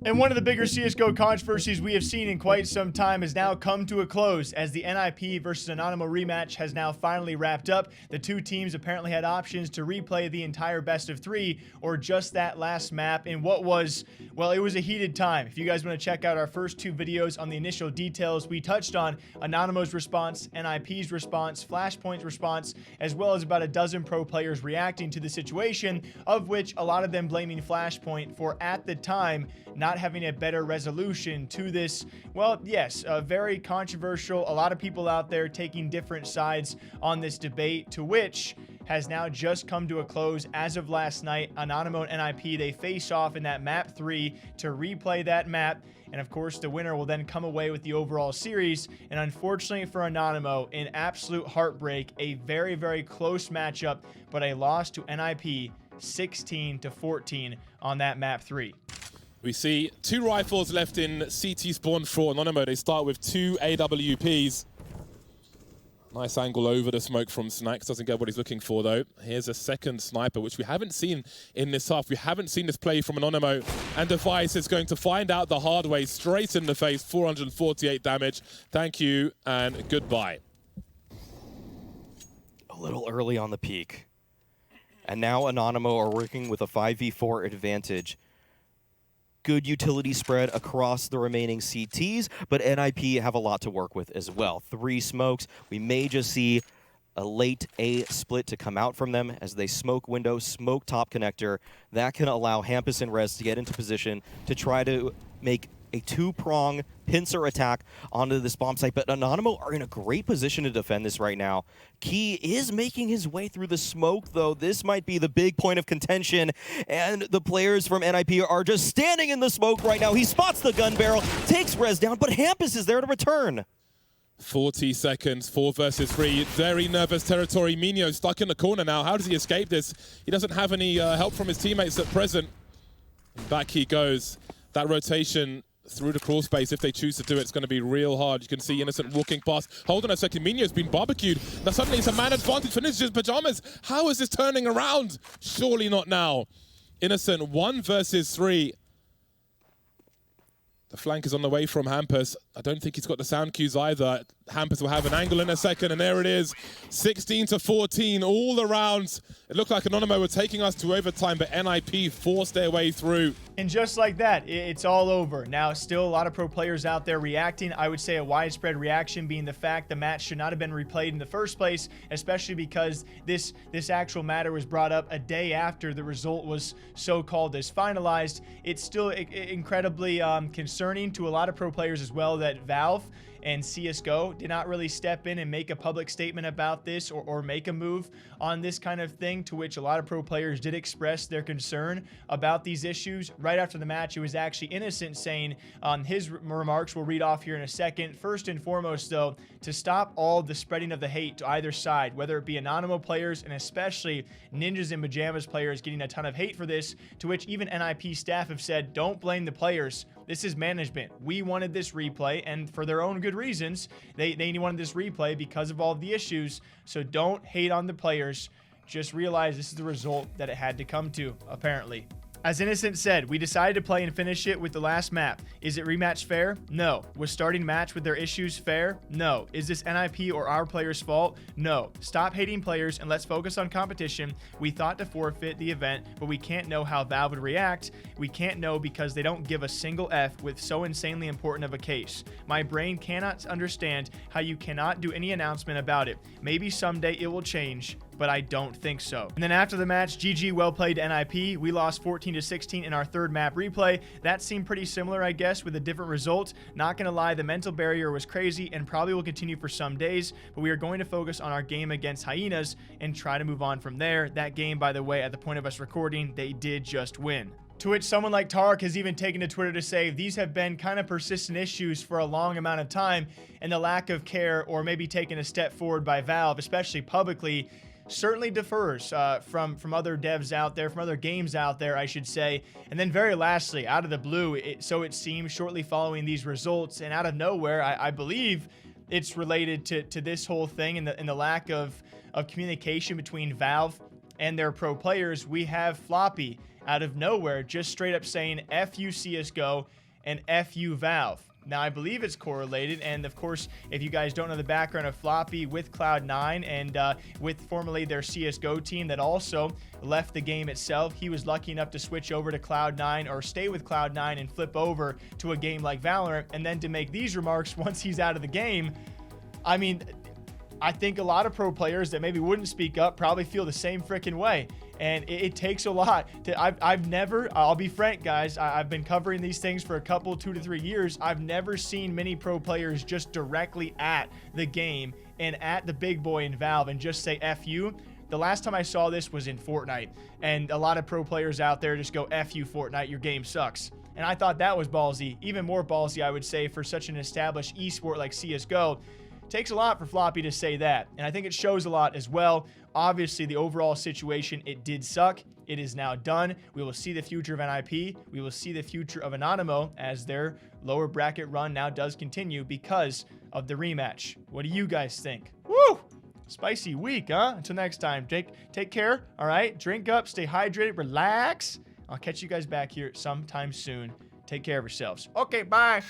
And one of the bigger CSGO controversies we have seen in quite some time has now come to a close as the NiP versus Anonymo rematch has now finally wrapped up. The two teams apparently had options to replay the entire best of three or just that last map in what was, well, it was a heated time. If you guys want to check out our first two videos on the initial details, we touched on Anonymo's response, NiP's response, Flashpoint's response, as well as about a dozen pro players reacting to the situation, of which a lot of them blaming Flashpoint for, at the time, not having a better resolution to this. Well, yes, very controversial. A lot of people out there taking different sides on this debate, to which has now just come to a close as of last night. Anonymo and NiP, they face off in that map 3 to replay that map. And of course, the winner will then come away with the overall series. And unfortunately for Anonymo, in absolute heartbreak, a very, very close matchup, but a loss to NiP 16-14 on that map 3. We see two rifles left in CT spawn for Anonymo. They start with two AWPs. Nice angle over the smoke from Snacks. Doesn't get what he's looking for, though. Here's a second sniper, which we haven't seen in this half. We haven't seen this play from Anonymo. And Device is going to find out the hard way, straight in the face. 448 damage. Thank you, and goodbye. A little early on the peak. And now Anonymo are working with a 5v4 advantage. Good utility spread across the remaining CTs, but NiP have a lot to work with as well. 3 smokes. We may just see a late A split to come out from them as they smoke window, smoke top connector. That can allow Hampus and Rez to get into position to try to make a 2-prong pincer attack onto this bomb site, but Anonymo are in a great position to defend this right now. Key is making his way through the smoke, though. This might be the big point of contention, and the players from NiP are just standing in the smoke right now. He spots the gun barrel, takes Rez down, but Hampus is there to return. 40 seconds, 4 versus 3. Very nervous territory. Minho stuck in the corner now. How does he escape this? He doesn't have any help from his teammates at present. Back he goes. That rotation through the crawl space, if they choose to do it, it's going to be real hard. You can see Innocent walking past. Hold on a second, Minho's been barbecued. Now suddenly it's a man advantage for Ninja's pajamas. How is this turning around? Surely not now. Innocent, 1 versus 3. The flank is on the way from Hampus. I don't think he's got the sound cues either. Hampus will have an angle in a second, and there it is. 16-14 all around. It looked like Anonymo were taking us to overtime, but NiP forced their way through. And just like that, it's all over. Now, still a lot of pro players out there reacting. I would say a widespread reaction being the fact the match should not have been replayed in the first place, especially because this actual matter was brought up a day after the result was so-called as finalized. It's still incredibly concerning to a lot of pro players as well that Valve and CSGO did not really step in and make a public statement about this or make a move on this kind of thing, to which a lot of pro players did express their concern about these issues. Right after the match, it was actually Innocent saying his remarks we'll read off here in a second. First and foremost, though, to stop all the spreading of the hate to either side, whether it be Anonymo players and especially Ninjas in Pajamas players getting a ton of hate for this, to which even NiP staff have said, don't blame the players. This is management. We wanted this replay, and for their own good reasons, they wanted this replay because of all of the issues. So don't hate on the players. Just realize this is the result that it had to come to, apparently. As Innocent said, we decided to play and finish it with the last map. Is it rematch fair? No. Was starting match with their issues fair? No. Is this NiP or our players' fault? No. Stop hating players and let's focus on competition. We thought to forfeit the event, but we can't know how Valve would react. We can't know because they don't give a single F with so insanely important of a case. My brain cannot understand how you cannot do any announcement about it. Maybe someday it will change, but I don't think so. And then after the match, GG, well played to NiP. We lost 14-16 in our third map replay. That seemed pretty similar, I guess, with a different result. Not gonna lie, the mental barrier was crazy and probably will continue for some days, but we are going to focus on our game against Hyenas and try to move on from there. That game, by the way, at the point of us recording, they did just win. To which someone like Tark has even taken to Twitter to say these have been kind of persistent issues for a long amount of time, and the lack of care or maybe taking a step forward by Valve, especially publicly, certainly differs from other devs out there, from other games out there, I should say. And then very lastly, out of the blue, so it seems, shortly following these results, and out of nowhere, I believe it's related to this whole thing and the lack of communication between Valve and their pro players, we have Floppy out of nowhere, just straight up saying F you CSGO and F you Valve. Now, I believe it's correlated, and of course, if you guys don't know the background of Floppy with Cloud9 and with formerly their CSGO team that also left the game itself, he was lucky enough to switch over to Cloud9 or stay with Cloud9 and flip over to a game like Valorant, and then to make these remarks once he's out of the game. I mean, I think a lot of pro players that maybe wouldn't speak up probably feel the same freaking way. And it takes a lot to, I've never, I'll be frank guys, I've been covering these things for a couple, 2 to 3 years. I've never seen many pro players just directly at the game and at the big boy in Valve and just say F you. The last time I saw this was in Fortnite, and a lot of pro players out there just go F you Fortnite, your game sucks. And I thought that was ballsy, even more ballsy I would say for such an established esport like CSGO. Takes a lot for Floppy to say that, and I think it shows a lot as well. Obviously, the overall situation, it did suck. It is now done. We will see the future of NiP. We will see the future of Anonymo as their lower bracket run now does continue because of the rematch. What do you guys think? Woo! Spicy week, huh? Until next time, take care, all right? Drink up, stay hydrated, relax. I'll catch you guys back here sometime soon. Take care of yourselves. Okay, bye.